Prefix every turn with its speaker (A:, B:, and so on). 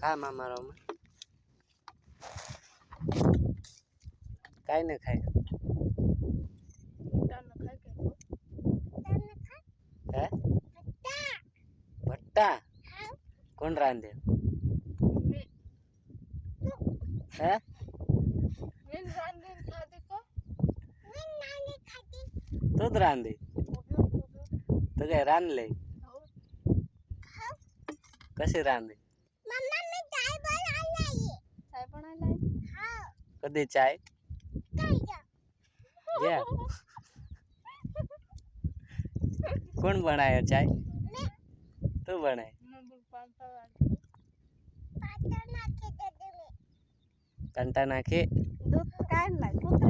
A: खा मामा रोमा काय न खाय है भट्टा कौन रांधे है तूच रांधे तो काय रांधले कसे रांधे कधी चाय या कौन बनाया चाय तू बनाए कंटा नाखे
B: दूध काय नाही